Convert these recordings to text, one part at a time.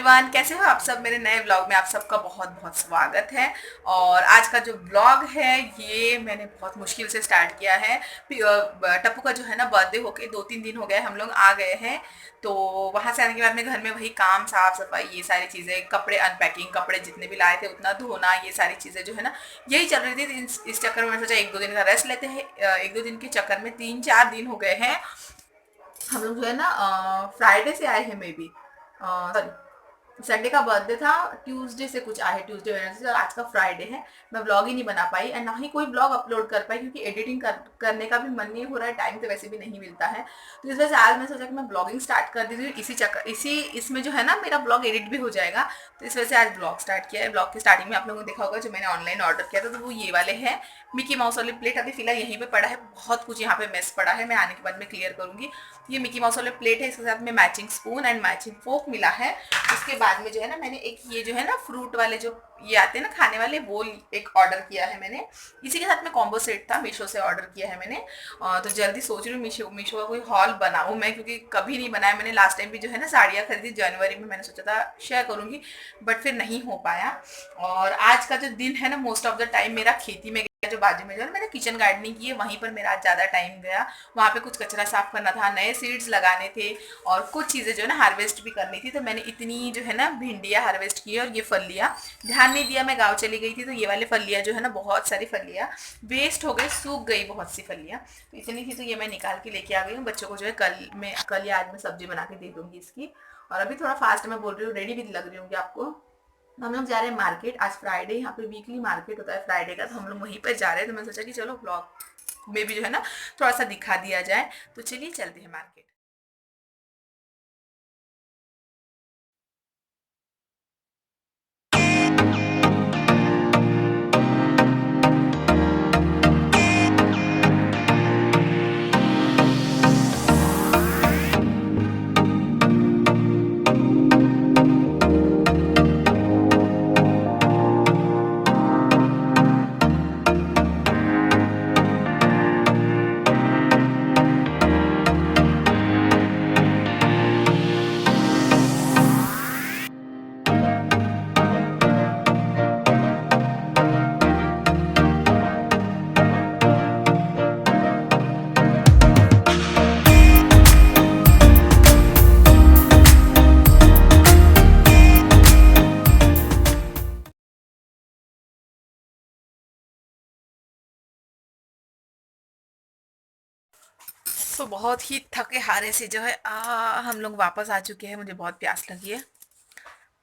Everyone, कैसे हो आप सब। मेरे नए व्लॉग में आप सबका बहुत बहुत स्वागत है। और आज का जो व्लॉग है ये मैंने बहुत मुश्किल से स्टार्ट किया है। टप्पू का जो है ना बर्थडे होके 2-3 दिन हो गए, हम लोग आ गए हैं। तो वहां से आने के बाद में घर में वही काम, साफ सफाई, ये सारी चीज़ें, कपड़े अनपैकिंग, कपड़े जितने भी लाए थे उतना धोना, ये सारी चीज़ें जो है ना यही चल रही थी। इस चक्कर में मैंने सोचा 1-2 दिन का रेस्ट लेते हैं। 1-2 दिन के चक्कर में 3-4 दिन हो गए हैं। हम लोग जो है ना फ्राइडे से आए हैं, मे बी सॉरी संडे का बर्थडे था, ट्यूसडे से कुछ आए, ट्यूसडे वेडनेसडे, और आज का फ्राइडे है। मैं ब्लॉग ही नहीं बना पाई एंड ना ही कोई ब्लॉग अपलोड कर पाई, क्योंकि एडिटिंग करने का भी मन नहीं हो रहा है, टाइम तो वैसे भी नहीं मिलता है। तो इस वजह से आज मैं सोचा कि मैं ब्लॉगिंग स्टार्ट कर दी थी, इसी इसमें जो है ना मेरा ब्लॉग एडिट भी हो जाएगा। तो इस वजह से आज ब्लॉग स्टार्ट किया है। ब्लॉग की स्टार्टिंग में आप लोगों ने देखा होगा जो मैंने ऑनलाइन ऑर्डर किया था, तो वो ये वाले हैं मिकी माउस वाले प्लेट। अभी फिलहाल यहीं पे पड़ा है, बहुत कुछ यहाँ पे मेस पड़ा है, मैं आने के बाद में क्लियर करूंगी। ये मिकी माउस वाले प्लेट है, इसके साथ में मैचिंग स्पून एंड मैचिंग फोक मिला है। उसके बाद में जो है ना मैंने एक ये जो है ना फ्रूट वाले जो ये आते हैं ना खाने वाले, वो एक ऑर्डर किया है मैंने। इसी के साथ में कॉम्बो सेट था, मीशो से ऑर्डर किया है मैंने। तो जल्दी सोच रही हूँ मीशो का कोई हॉल बनाऊँ मैं, क्योंकि कभी नहीं बनाया मैंने। लास्ट टाइम भी जो है ना साड़ियाँ खरीदी जनवरी में, मैंने सोचा था शेयर करूँगी, बट फिर नहीं हो पाया। और आज का जो दिन है ना मोस्ट ऑफ द टाइम मेरा खेती में, जो बाजू में जो है मैंने किचन गार्डनिंग की है, वहीं पर मेरा आज ज़्यादा टाइम गया। वहाँ पे कुछ कचरा साफ करना था, नए सीड्स लगाने थे, और कुछ चीज़ें जो है ना हार्वेस्ट भी करनी थी। तो मैंने इतनी जो है ना भिंडियाँ हार्वेस्ट की, और ये फलियाँ ध्यान नहीं दिया, मैं गाँव चली गई थी, तो ये वाले फलियाँ जो है ना बहुत सारी फलियाँ वेस्ट हो गई, सूख गई बहुत सी फलियाँ। तो इतनी थी, तो ये मैं निकाल के लेके आ गई हूँ। बच्चों को जो है कल या आज मैं सब्जी बना के दे दूँगी इसकी। और अभी थोड़ा फास्ट मैं बोल रही हूँ, रेडी भी लग रही हूँ आपको। हम लोग जा रहे हैं मार्केट, आज फ्राइडे, यहाँ पे वीकली मार्केट होता है फ्राइडे का, तो हम लोग वहीं पर जा रहे हैं। तो मैं सोचा कि चलो ब्लॉग में भी जो है ना थोड़ा सा दिखा दिया जाए। तो चलिए चलते हैं मार्केट। तो बहुत ही थके हारे से जो है हम लोग वापस आ चुके हैं। मुझे बहुत प्यास लगी है,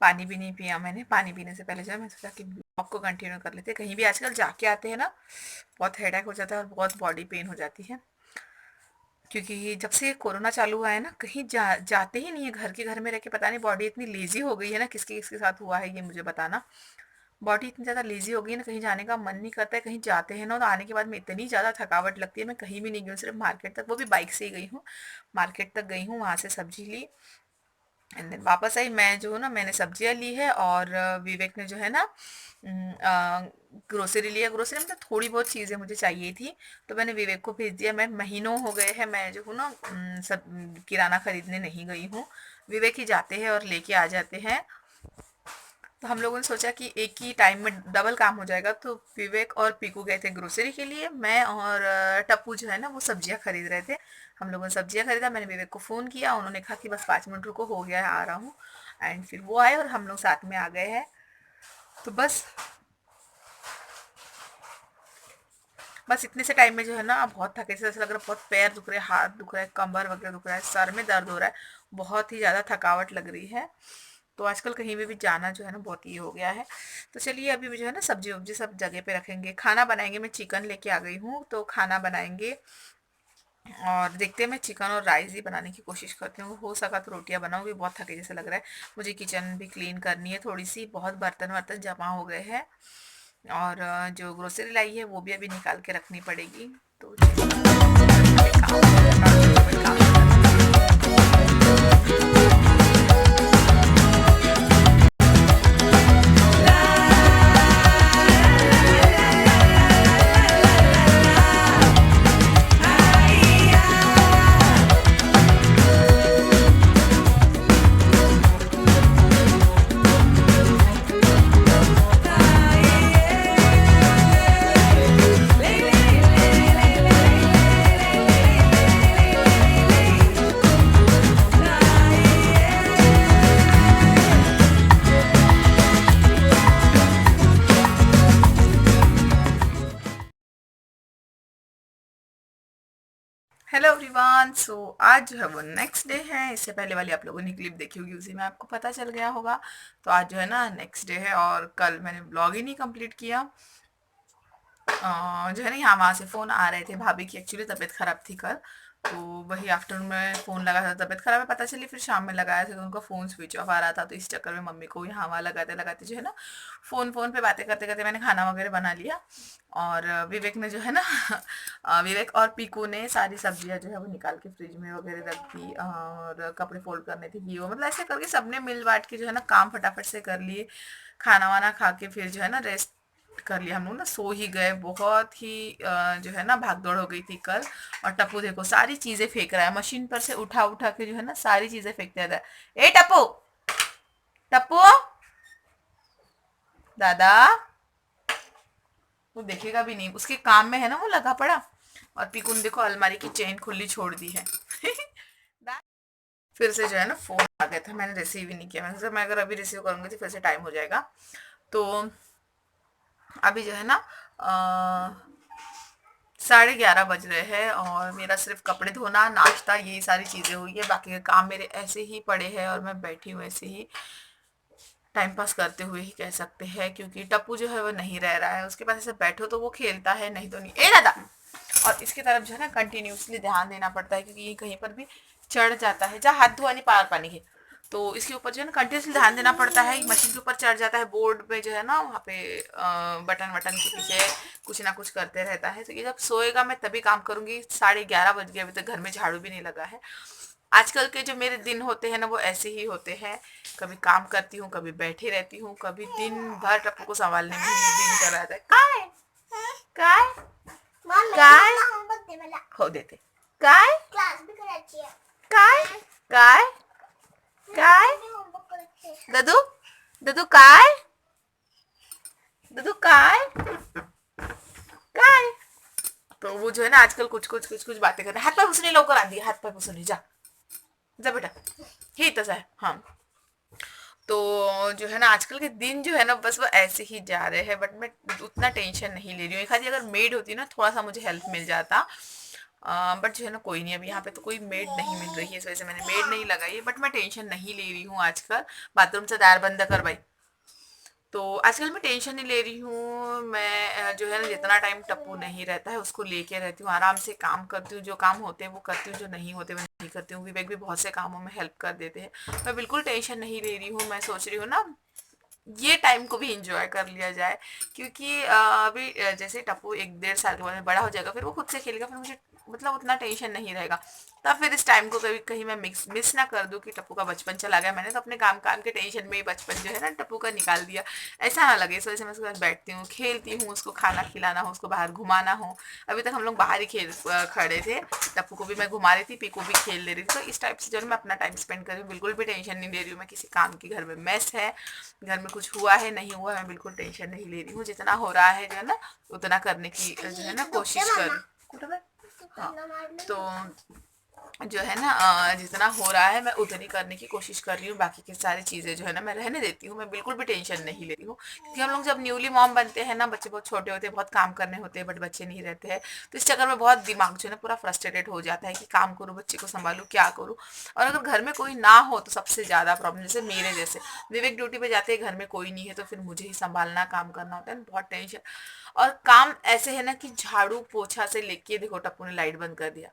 पानी भी नहीं पिया मैंने। पानी पीने से पहले जो है मैं सोचा कि ब्लॉग को कंटिन्यू कर लेते हैं। कहीं भी आजकल जाके आते हैं ना बहुत हेडेक हो जाता है और बहुत बॉडी पेन हो जाती है, क्योंकि जब से कोरोना चालू हुआ है ना कहीं जाते ही नहीं है। घर में रह के पता नहीं बॉडी इतनी लेजी हो गई है ना, किसके किसके साथ हुआ है ये मुझे बताना। बॉडी इतनी ज़्यादा लेजी हो गई है ना, कहीं जाने का मन नहीं करता है। कहीं जाते हैं ना तो आने के बाद में इतनी ज़्यादा थकावट लगती है। मैं कहीं भी नहीं गई हूँ, सिर्फ मार्केट तक, वो भी बाइक से ही गई हूँ। मार्केट तक गई हूँ, वहाँ से सब्जी ली एंड देन वापस आई। मैं जो हूँ ना मैंने सब्जियाँ ली है, और विवेक ने जो है ना ग्रोसरी लिया। ग्रोसरी में तो थोड़ी बहुत चीज़ें मुझे चाहिए थी, तो मैंने विवेक को भेज दिया। मैं महीनों हो गए हैं मैं जो हूँ ना सब किराना खरीदने नहीं गई हूँ। विवेक ही जाते हैं और लेके आ जाते हैं। तो हम लोगों ने सोचा कि एक ही टाइम में डबल काम हो जाएगा। तो विवेक और पीकू गए थे ग्रोसरी के लिए, मैं और टप्पू जो है ना वो सब्जियां खरीद रहे थे। हम लोगों ने सब्जियां खरीदा, मैंने विवेक को फ़ोन किया, उन्होंने कहा कि बस 5 मिनट रुको, हो गया है, आ रहा हूँ। एंड फिर वो आए और हम लोग साथ में आ गए हैं। तो बस इतने से टाइम में जो है ना बहुत थके से, ऐसा लग रहा है बहुत पैर दुख रहे हैं, हाथ दुख रहा है, कमर वगैरह दुख रहा है, सर में दर्द हो रहा है, बहुत ही ज़्यादा थकावट लग रही है। तो आजकल कहीं भी जाना जो है ना बहुत ये हो गया है। तो चलिए अभी भी जो है ना सब्जी वब्जी सब जगह पे रखेंगे, खाना बनाएंगे। मैं चिकन लेके आ गई हूँ, तो खाना बनाएंगे। और देखते हैं, मैं चिकन और राइस ही बनाने की कोशिश करती हूँ। हो सका तो रोटियां बनाऊंगी, बहुत थके जैसे लग रहा है मुझे। किचन भी क्लीन करनी है थोड़ी सी, बहुत बर्तन वर्तन जमा हो गए हैं। और जो ग्रोसरी लाई है वो भी अभी निकाल के रखनी पड़ेगी। तो हेलो एवरीवन। सो आज जो है वो नेक्स्ट डे है। इससे पहले वाली आप लोगों ने क्लिप देखी होगी, उसी में आपको पता चल गया होगा। तो आज जो है ना नेक्स्ट डे है और कल मैंने ब्लॉग ही नहीं कंप्लीट किया। जो है ना यहाँ वहाँ से फ़ोन आ रहे थे, भाभी की एक्चुअली तबीयत ख़राब थी कल। तो वही आफ्टरनून में फ़ोन लगा था, तबीयत ख़राब है पता चली, फिर शाम में लगाया था तो उनका फ़ोन स्विच ऑफ आ रहा था। तो इस चक्कर में मम्मी को यहाँ वहाँ लगाते लगाते जो है ना फ़ोन पे बातें करते करते मैंने खाना वगैरह बना लिया। और विवेक ने जो है ना विवेक और पीकू ने सारी सब्जियां जो है वो निकाल के फ्रिज में वगैरह रख दी, और कपड़े फोल्ड करने थे ये वो, मतलब ऐसे करके सबने मिल बांट के जो है ना काम फटाफट से कर लिए। खाना वाना खा के फिर जो है ना रेस्ट कर लिया। हम लोग ना सो ही गए, बहुत ही जो है ना भाग दौड़ हो गई थी कल। और टप्पू देखो सारी चीजें फेंक रहा है, मशीन पर से उठा उठा के जो है ना सारी चीजें फेंकते रहता है। ए टप्पू, टप्पू दादा, वो देखेगा भी नहीं, उसके काम में है ना वो लगा पड़ा। और पीकू देखो अलमारी की चेन खुली छोड़ दी है। फिर से जो है ना फोन आ गया था, मैंने रिसीव ही नहीं किया। मैंने सोचा मैं अगर अभी रिसीव करूंगी तो फिर से टाइम हो जाएगा। तो अभी जो है ना 11:30 बज रहे हैं और मेरा सिर्फ कपड़े धोना, नाश्ता, यही सारी चीज़ें हुई है। बाकी के काम मेरे ऐसे ही पड़े हैं और मैं बैठी हूँ ऐसे ही टाइम पास करते हुए ही कह सकते हैं, क्योंकि टप्पू जो है वो नहीं रह रहा है। उसके पास ऐसे बैठो तो वो खेलता है, नहीं तो नहीं। ए दादा, और इसकी तरफ जो है ना कंटिन्यूसली ध्यान देना पड़ता है, क्योंकि ये कहीं पर भी चढ़ जाता है। जा हाथ धोआ नहीं, पार पानी के। तो इसके ऊपर जो है ना कंटिन्यूसली ध्यान देना पड़ता है। मशीन के ऊपर चढ़ जाता है, बोर्ड पे जो है ना वहाँ पे बटन वटन के पीछे कुछ ना कुछ करते रहता है। तो ये जब सोएगा मैं तभी काम करूंगी। 11:30 बज गए, अभी तक घर में झाड़ू भी नहीं लगा है। आजकल के जो मेरे दिन होते हैं ना वो ऐसे ही होते हैं। कभी काम करती हूँ, कभी बैठी रहती हूँ, कभी दिन भर टप्पू को संभालने में ही दिन चला जाता है। काय काय काय हो देते, काय काय काय काय दादू, दादू काय, दादू काय काय। तो वो जो है ना आजकल कुछ बातें कर रहे हैं। हाथ पाय पुसणे लवकर आधी, हाथ पाय पुसणे जा, जा बेटा, हे तसा है हाँ। तो जो है ना आजकल के दिन जो है ना बस वो ऐसे ही जा रहे हैं, बट मैं उतना टेंशन नहीं ले रही हूँ। एक आधी अगर मेड होती ना थोड़ा सा मुझे हेल्प मिल जाता, बट जो है ना कोई नहीं। अभी यहाँ पे तो कोई मेड नहीं मिल रही है, इस वजह से मैंने मेड नहीं लगाई है। बट मैं टेंशन नहीं ले रही हूँ आजकल। बाथरूम से दार बंद कर भाई। तो आजकल मैं टेंशन नहीं ले रही हूँ। मैं जो है ना जितना टाइम टप्पू नहीं रहता है उसको लेके रहती हूँ, आराम से काम करती हूँ। जो काम होते हैं वो करती हूँ, जो नहीं होते मैं नहीं करती हूँ। विवेक भी बहुत से कामों में हेल्प कर देते हैं। मैं बिल्कुल टेंशन नहीं ले रही हूँ। मैं सोच रही हूँ ना ये टाइम को भी इंजॉय कर लिया जाए, क्योंकि अभी जैसे टप्पू 1 डेढ़ साल के बाद में बड़ा हो जाएगा, फिर वो खुद से खेलेगा, फिर मुझे मतलब उतना टेंशन नहीं रहेगा। तब फिर इस टाइम को कभी कहीं मैं मिस ना कर दूं कि टप्पू का बचपन चला गया। मैंने तो अपने काम काम के टेंशन में ही बचपन जो है ना टप्पू का निकाल दिया, ऐसा ना लगे। इस वजह से मैं उसके साथ बैठती हूँ, खेलती हूँ, उसको खाना खिलाना हो, उसको बाहर घुमाना हो। अभी तक हम लोग बाहर ही खड़े थे। टप्पू को भी मैं घुमा रही थी, पीकू भी खेल ले रही थी। तो इस टाइप से जो है मैं अपना टाइम स्पेंड कर रही हूँ, बिल्कुल भी टेंशन नहीं ले रही हूँ मैं किसी काम की। घर में मेस है, घर में कुछ हुआ है नहीं हुआ, मैं बिल्कुल टेंशन नहीं ले रही हूँ। जितना हो रहा है जो है ना उतना करने की जो है ना कोशिश कर। हाँ, तो जो है ना जितना हो रहा है मैं उतनी करने की कोशिश कर रही हूँ। बाकी की सारी चीज़ें जो है ना मैं रहने देती हूँ, मैं बिल्कुल भी टेंशन नहीं ले रही हूँ। क्योंकि हम लोग जब न्यूली मॉम बनते हैं ना, बच्चे बहुत छोटे होते हैं, बहुत काम करने होते हैं, बट बच्चे नहीं रहते हैं। तो इस चक्कर में बहुत दिमाग जो है ना पूरा फ्रस्ट्रेटेड हो जाता है कि काम करूँ, बच्चे को संभालूँ, क्या करूँ। और अगर घर में कोई ना हो तो सबसे ज़्यादा प्रॉब्लम, जैसे मेरे जैसे विवेक ड्यूटी पे जाते हैं, घर में कोई नहीं है, तो फिर मुझे ही संभालना, काम करना होता है, बहुत टेंशन। और काम ऐसे है ना कि झाड़ू पोछा से लेके, देखो टप्पू ने लाइट बंद कर दिया,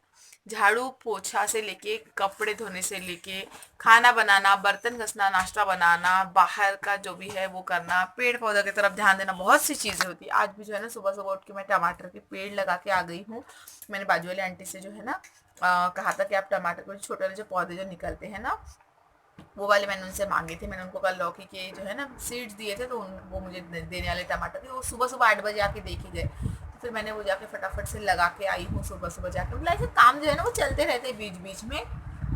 झाड़ू पोछा से लेके, कपड़े धोने से लेके, खाना बनाना, बर्तन घसना, नाश्ता बनाना, बाहर का जो भी है वो करना, पेड़ पौधा की तरफ ध्यान देना, बहुत सी चीज़ें होती है। आज भी जो है ना सुबह सुबह उठ के मैं टमाटर के पेड़ लगा के आ गई हूँ। मैंने बाजू वाली आंटी से जो है ना कहा था कि आप टमाटर के छोटे वाले जो पौधे जो निकलते हैं ना वो वाले मैंने उनसे मांगे थे। मैंने उनको कल लौकी के जो है ना सीड्स दिए थे, तो वो मुझे देने वाले टमाटर थे। वो सुबह सुबह 8 बजे आके देख ही गए, तो फिर मैंने वो जाके फटाफट से लगा के आई हूँ सुबह सुबह जाके। मतलब ऐसे काम जो है ना वो चलते रहते हैं बीच बीच में,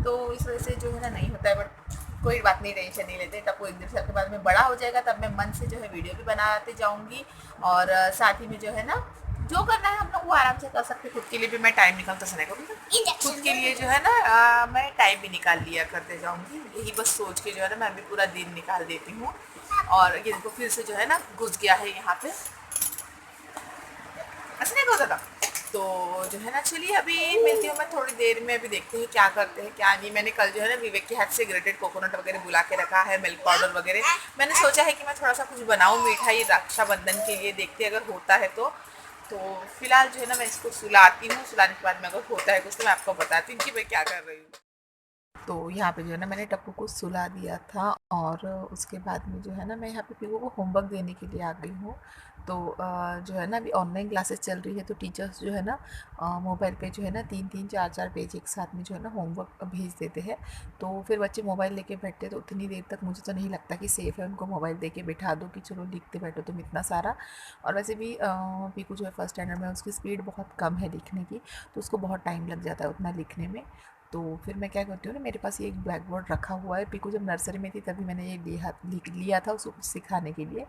तो इस वजह से जो है ना नहीं होता है। बट कोई बात नहीं, टेंशन नहीं लेते। टप्पू 1 डेढ़ साल के बाद में बड़ा हो जाएगा, तब मैं मन से जो है वीडियो भी बनाते जाऊँगी। और साथ ही में जो है ना जो करना है हम लोग वो आराम से कर सकते। खुद के लिए भी मैं टाइम निकालता समय को, खुद के लिए जो है ना मैं टाइम भी निकाल लिया करते जाऊंगी। यही बस सोच के जो है ना मैं अभी पूरा दिन निकाल देती हूँ। और ये देखो फिर से जो है ना घुस गया है यहाँ पे, ऐसे नहीं होता था। तो जो है ना, चलिए अभी मिलती हूँ मैं थोड़ी देर में। अभी देखते हैं क्या करते हैं क्या नहीं। मैंने कल जो है ना विवेक के हाथ से ग्रेटेड कोकोनट वगैरह बुला के रखा है, मिल्क पाउडर वगैरह। मैंने सोचा है कि मैं थोड़ा सा कुछ बनाऊँ मिठाई रक्षाबंधन के लिए, देखते हैं अगर होता है तो फिलहाल जो है ना मैं इसको सुलाती हूँ। सुलाने के बाद में अगर होता है कुछ तो मैं आपको बताती हूँ कि मैं क्या कर रही हूँ। तो यहाँ पे जो है ना मैंने टप्पू को सुला दिया था, और उसके बाद में जो है ना मैं यहाँ पे पीकू को होमवर्क देने के लिए आ गई हूँ। तो जो है ना अभी ऑनलाइन क्लासेस चल रही है, तो टीचर्स जो है ना मोबाइल पे जो है ना 3-3 4-4 पेज एक साथ में जो है ना होमवर्क भेज देते हैं। तो फिर बच्चे मोबाइल लेके बैठते तो उतनी देर तक मुझे तो नहीं लगता कि सेफ़ है उनको मोबाइल दे के बैठा दो कि चलो लिखते बैठो तुम इतना सारा। और वैसे भी पीकू जो है फर्स्ट स्टैंडर्ड में, उसकी स्पीड बहुत कम है लिखने की, तो उसको बहुत टाइम लग जाता है उतना लिखने में। तो फिर मैं क्या करती हूँ ना, मेरे पास ये एक ब्लैक बोर्ड रखा हुआ है। पीकू जब नर्सरी में थी तभी मैंने ये लिया था उसको कुछ सिखाने के लिए।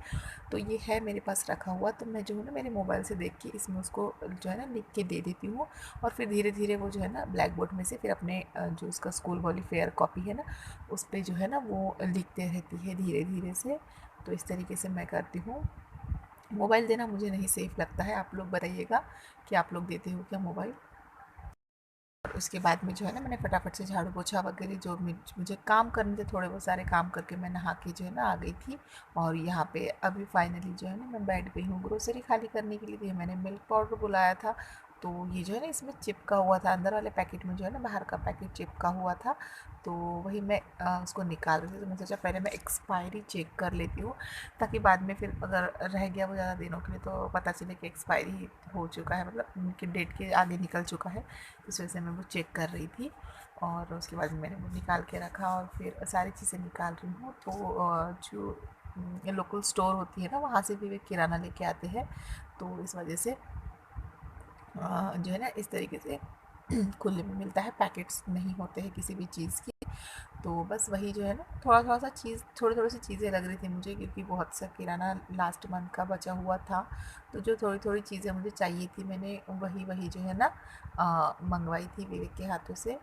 तो ये है मेरे पास रखा हुआ, तो मैं जो है ना मेरे मोबाइल से देख के इसमें उसको जो है ना लिख के दे देती हूँ। और फिर धीरे धीरे वो जो है ना ब्लैक बोर्ड में से फिर अपने जो उसका स्कूल वाली फेयर कॉपी है ना, उस पर जो है ना वो लिखते रहती है धीरे धीरे से। तो इस तरीके से मैं करती हूँ। मोबाइल देना मुझे नहीं सेफ़ लगता है। आप लोग बताइएगा कि आप लोग देते हो क्या मोबाइल। और उसके बाद में जो है ना मैंने फटाफट से झाड़ू पोछा वगैरह जो मुझे काम करने थे, थोड़े बहुत सारे काम करके मैं नहा के जो है ना आ गई थी। और यहाँ पे अभी फाइनली जो है ना मैं बैठ गई हूँ ग्रोसरी खाली करने के लिए। तो मैंने मिल्क पाउडर बुलाया था, तो ये जो है ना इसमें चिपका हुआ था, अंदर वाले पैकेट में जो है ना बाहर का पैकेट चिपका हुआ था। तो वही मैं उसको निकाल रही थी। तो मैं सोचा पहले मैं एक्सपायरी चेक कर लेती हूँ, ताकि बाद में फिर अगर रह गया वो ज़्यादा दिनों के लिए तो पता चले कि एक्सपायरी हो चुका है, मतलब उनकी डेट के आगे निकल चुका है। इस वजह से मैं वो चेक कर रही थी। और उसके बाद मैंने वो निकाल के रखा और फिर सारी चीज़ें निकाल रही हूँ। तो जो लोकल स्टोर होती है ना, वहाँ से भी वे किराना लेके आते हैं। तो इस वजह से जो है ना इस तरीके से खुले में मिलता है, पैकेट्स नहीं होते हैं किसी भी चीज़ की। तो बस वही जो है ना थोड़ा थोड़ा सा चीज़, थोड़ी थोड़ी सी चीज़ें लग रही थी मुझे, क्योंकि बहुत सा किराना लास्ट मंथ का बचा हुआ था। तो जो थोड़ी थोड़ी चीज़ें मुझे चाहिए थी मैंने वही वही जो है ना मंगवाई थी विवेक के हाथों से।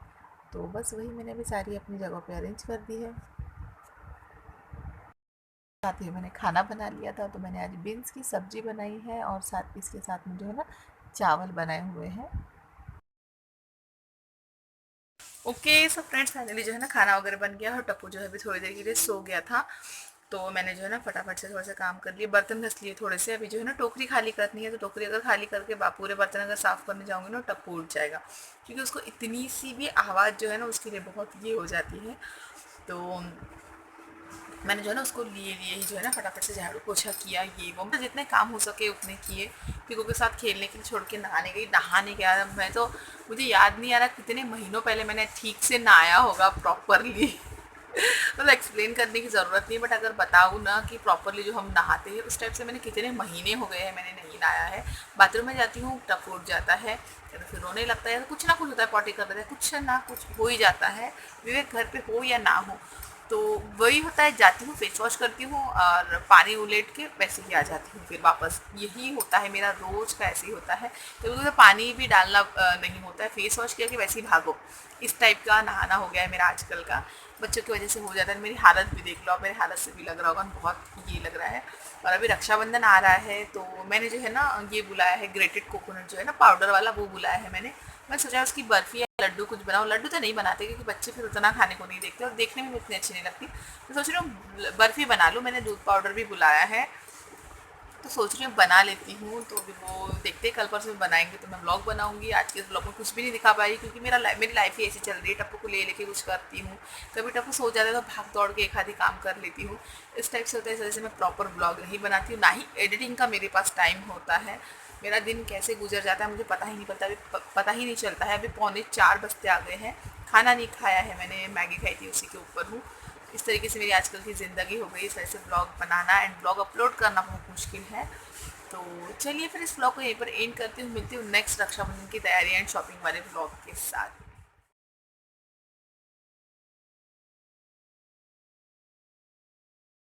तो बस वही मैंने अभी सारी अपनी जगह पे अरेंज कर दी है। साथ ही मैंने खाना बना लिया था, तो मैंने आज बीन्स की सब्ज़ी बनाई है, और साथ इसके साथ में जो है ना चावल बनाए हुए हैं। ओके सब फ्रेंड्स, फाइनली जो है ना खाना वगैरह बन गया, और टप्पू जो है अभी थोड़ी देर के लिए सो गया था। तो मैंने जो है ना फटाफट से थोड़ा सा काम कर लिया, बर्तन घस लिए थोड़े से। अभी जो है ना टोकरी खाली करनी है, तो टोकरी अगर खाली करके पूरे बर्तन अगर साफ़ करने जाऊँगी ना, टप्पू उठ जाएगा, क्योंकि उसको इतनी सी भी आवाज़ जो है ना उसके लिए बहुत ये हो जाती है। तो मैंने जो है ना उसको लिए लिए ही जो है ना फटाफट से झाड़ू पोछा किया, ये वो मतलब जितने काम हो सके उतने किए। पीकू के साथ खेलने के लिए छोड़ के नहाने गई। नहाने गया मैं तो, मुझे याद नहीं आ रहा कितने महीनों पहले मैंने ठीक से नहाया होगा प्रॉपरली। मतलब एक्सप्लेन करने की ज़रूरत नहीं, बट अगर बताऊँ ना कि प्रॉपरली जो हम नहाते हैं उस टाइप से मैंने कितने महीने हो गए हैं मैंने नहीं नहाया है। बाथरूम में जाती हूँ टप उठ जाता है, या तो फिर रोने लगता है, तो कुछ ना कुछ होता है, पॉटी कर देता है, कुछ ना कुछ हो ही जाता है। विवेक घर पे हो या ना हो, तो वही होता है। जाती हूँ फेस वॉश करती हूँ और पानी उलेट के वैसे ही आ जाती हूँ फिर वापस। यही होता है मेरा रोज़ का, ऐसे ही होता है। तो पानी भी डालना नहीं होता है, फेस वॉश किया कि वैसे ही भागो, इस टाइप का नहाना हो गया है मेरा आजकल का। बच्चों की वजह से हो जाता है। मेरी हालत भी देख लो, मेरे हालत से भी लग रहा होगा बहुत ये लग रहा है। और अभी रक्षाबंधन आ रहा है, तो मैंने जो है ना ये बुलाया है ग्रेटेड कोकोनट जो है ना पाउडर वाला, वो बुलाया है मैंने। मैं सोचा उसकी बर्फ़ी या लड्डू कुछ बनाऊँ। लड्डू तो नहीं बनाते क्योंकि बच्चे फिर उतना खाने को नहीं देखते, और देखने में भी इतनी अच्छी नहीं लगती। तो सोच रही हूँ बर्फ़ी बना लूँ। मैंने दूध पाउडर भी बुलाया है, तो सोच रही हूँ बना लेती हूँ। तो अभी वो देखते हैं, कल परसों में बनाएंगे तो मैं ब्लॉग बनाऊंगी। आज के ब्लॉग में कुछ भी नहीं दिखा पाई, क्योंकि मेरी लाइफ ही ऐसी चल रही है। टप्पू को ले लेके कुछ करती हूँ, कभी टप्पू सो जाता है तो भाग दौड़ के एक आधी काम कर लेती हूँ। इस टाइप से होता है। इस वजह से मैं प्रॉपर ब्लॉग नहीं बनाती हूँ, ना ही एडिटिंग का मेरे पास टाइम होता है। मेरा दिन कैसे गुजर जाता है मुझे पता ही नहीं पड़ता। अभी पता ही नहीं चलता है। अभी 3:45 बजते आ गए हैं, खाना नहीं खाया है मैंने, मैगी खाई थी उसी के ऊपर हूँ। इस तरीके से मेरी आजकल की ज़िंदगी हो गई। इस वजह से blog banana and blog upload करना बहुत मुश्किल है। तो चलिए फिर इस ब्लॉग को यहीं पर एंड करती हूँ। मिलती हूँ नेक्स्ट रक्षाबंधन की तैयारी एंड शॉपिंग वाले ब्लॉग के साथ।